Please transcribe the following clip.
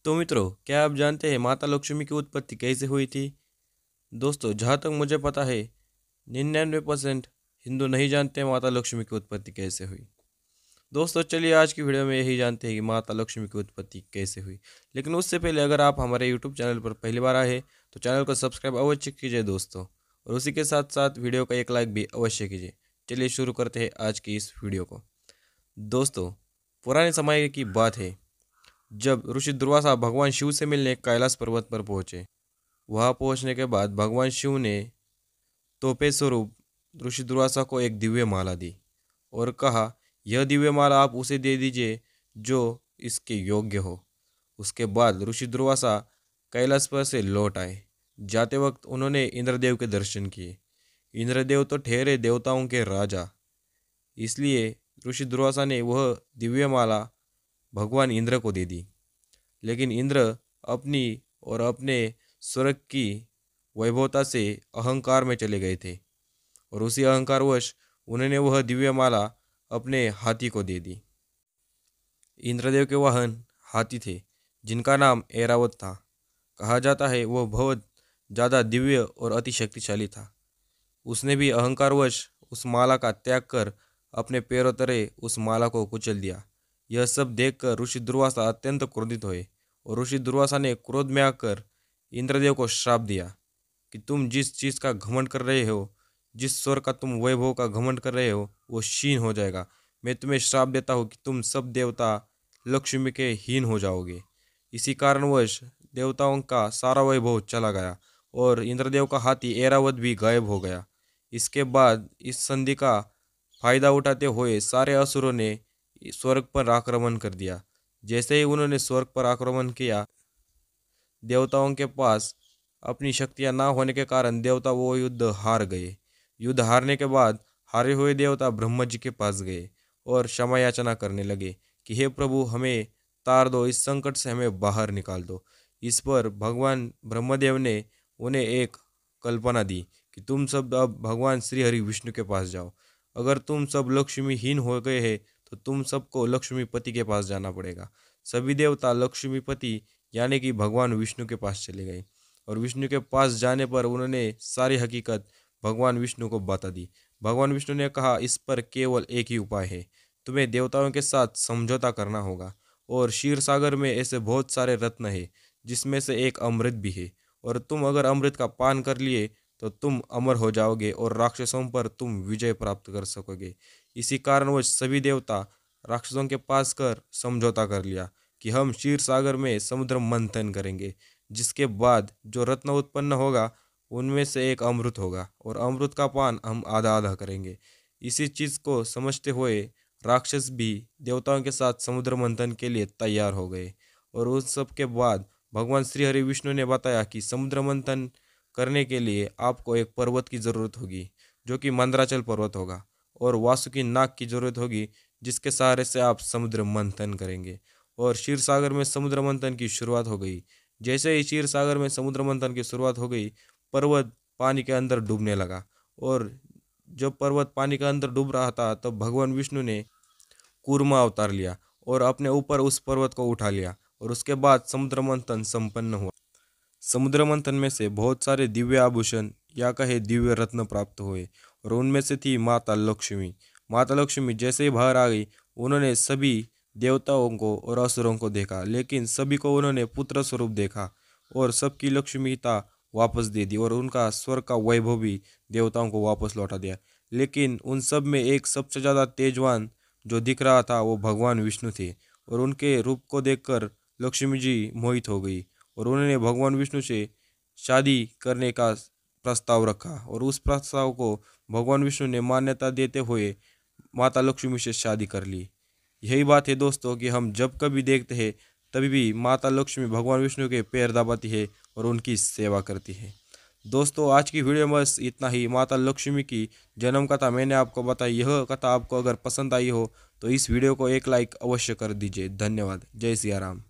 तो मित्रों, क्या आप जानते हैं माता लक्ष्मी की उत्पत्ति कैसे हुई थी? दोस्तों, जहाँ तक मुझे पता है 99% हिंदू नहीं जानते माता लक्ष्मी की उत्पत्ति कैसे हुई। दोस्तों, चलिए आज की वीडियो में यही जानते हैं कि माता लक्ष्मी की उत्पत्ति कैसे हुई। लेकिन उससे पहले अगर आप हमारे यूट्यूब चैनल पर पहली बार आए हैं तो चैनल को सब्सक्राइब अवश्य कीजिए दोस्तों, और उसी के साथ साथ वीडियो का एक लाइक भी अवश्य कीजिए। चलिए शुरू करते हैं आज की इस वीडियो को। दोस्तों, पुराने समय की बात है जब ऋषि दुर्वासा भगवान शिव से मिलने कैलाश पर्वत पर पहुंचे। वहां पहुंचने के बाद भगवान शिव ने तोहफे स्वरूप ऋषि दुर्वासा को एक दिव्य माला दी और कहा, यह दिव्य माला आप उसे दे दीजिए जो इसके योग्य हो। उसके बाद ऋषि दुर्वासा कैलाश पर से लौट आए। जाते वक्त उन्होंने इंद्रदेव के दर्शन किए। इंद्रदेव तो ठहरे देवताओं के राजा, इसलिए ऋषि दुर्वासा ने वह दिव्य माला भगवान इंद्र को दे दी। लेकिन इंद्र अपनी और अपने स्वर्ग की वैभवता से अहंकार में चले गए थे, और उसी अहंकारवश उन्होंने वह दिव्य माला अपने हाथी को दे दी। इंद्रदेव के वाहन हाथी थे, जिनका नाम ऐरावत था। कहा जाता है वह बहुत ज़्यादा दिव्य और अति शक्तिशाली था। उसने भी अहंकारवश उस माला का त्याग कर अपने पैरों तले उस माला को कुचल दिया। यह सब देखकर ऋषि दुर्वासा अत्यंत क्रोधित हुए, और ऋषि दुर्वासा ने क्रोध में आकर इंद्रदेव को श्राप दिया कि तुम जिस चीज़ का घमंड कर रहे हो, जिस स्वर का तुम वैभव का घमंड कर रहे हो, वो क्षीण हो जाएगा। मैं तुम्हें श्राप देता हूँ कि तुम सब देवता लक्ष्मी के हीन हो जाओगे। इसी कारणवश देवताओं का सारा वैभव चला गया और इंद्रदेव का हाथी ऐरावत भी गायब हो गया। इसके बाद इस संधि का फायदा उठाते हुए सारे असुरों ने स्वर्ग पर आक्रमण कर दिया। जैसे ही उन्होंने स्वर्ग पर आक्रमण किया, देवताओं के पास अपनी शक्तियां ना होने के कारण देवता वो युद्ध हार गए। युद्ध हारने के बाद हारे हुए देवता ब्रह्मा जी के पास गए और क्षमा याचना करने लगे कि हे प्रभु, हमें तार दो, इस संकट से हमें बाहर निकाल दो। इस पर भगवान ब्रह्मदेव ने उन्हें एक कल्पना दी कि तुम सब अब भगवान श्री हरि विष्णु के पास जाओ। अगर तुम सब लक्ष्मीहीन हो गए हैं तो तुम सबको लक्ष्मीपति के पास जाना पड़ेगा। सभी देवता लक्ष्मीपति यानी कि भगवान विष्णु के पास चले गए, और विष्णु के पास जाने पर उन्होंने सारी हकीकत भगवान विष्णु को बता दी। भगवान विष्णु ने कहा, इस पर केवल एक ही उपाय है, तुम्हें देवताओं के साथ समझौता करना होगा। और क्षीर सागर में ऐसे बहुत सारे रत्न है, जिसमें से एक अमृत भी है, और तुम अगर अमृत का पान कर लिए तो तुम अमर हो जाओगे और राक्षसों पर तुम विजय प्राप्त कर सकोगे। इसी कारणवश सभी देवता राक्षसों के पास कर समझौता कर लिया कि हम क्षीर सागर में समुद्र मंथन करेंगे, जिसके बाद जो रत्न उत्पन्न होगा उनमें से एक अमृत होगा, और अमृत का पान हम आधा आधा करेंगे। इसी चीज़ को समझते हुए राक्षस भी देवताओं के साथ समुद्र मंथन के लिए तैयार हो गए। और उस सब के बाद भगवान श्री हरि विष्णु ने बताया कि समुद्र मंथन करने के लिए आपको एक पर्वत की ज़रूरत होगी, जो कि मंदराचल पर्वत होगा, और वासुकी नाग की ज़रूरत होगी, जिसके सहारे से आप समुद्र मंथन करेंगे। और क्षीर सागर में समुद्र मंथन की शुरुआत हो गई। जैसे ही क्षीर सागर में समुद्र मंथन की शुरुआत हो गई, पर्वत पानी के अंदर डूबने लगा। और जब पर्वत पानी के अंदर डूब रहा था तब भगवान विष्णु ने कूर्मा अवतार लिया और अपने ऊपर उस पर्वत को उठा लिया, और उसके बाद समुद्र मंथन संपन्न हुआ। समुद्र मंथन में से बहुत सारे दिव्य आभूषण या कहे दिव्य रत्न प्राप्त हुए, और उनमें से थी माता लक्ष्मी। माता लक्ष्मी जैसे ही बाहर आ गई, उन्होंने सभी देवताओं को और असुरों को देखा, लेकिन सभी को उन्होंने पुत्र स्वरूप देखा और सबकी लक्ष्मीता वापस दे दी, और उनका स्वर्ग का वैभव भी देवताओं को वापस लौटा दिया। लेकिन उन सब में एक सबसे ज़्यादा तेजवान जो दिख रहा था वो भगवान विष्णु थे, और उनके रूप को देखकर लक्ष्मी जी मोहित हो गई, और उन्होंने भगवान विष्णु से शादी करने का प्रस्ताव रखा, और उस प्रस्ताव को भगवान विष्णु ने मान्यता देते हुए माता लक्ष्मी से शादी कर ली। यही बात है दोस्तों कि हम जब कभी देखते हैं तभी भी माता लक्ष्मी भगवान विष्णु के पैर दबाती है और उनकी सेवा करती है। दोस्तों, आज की वीडियो में बस इतना ही। माता लक्ष्मी की जन्म कथा मैंने आपको बताई। यह कथा आपको अगर पसंद आई हो तो इस वीडियो को एक लाइक अवश्य कर दीजिए। धन्यवाद। जय सिया राम।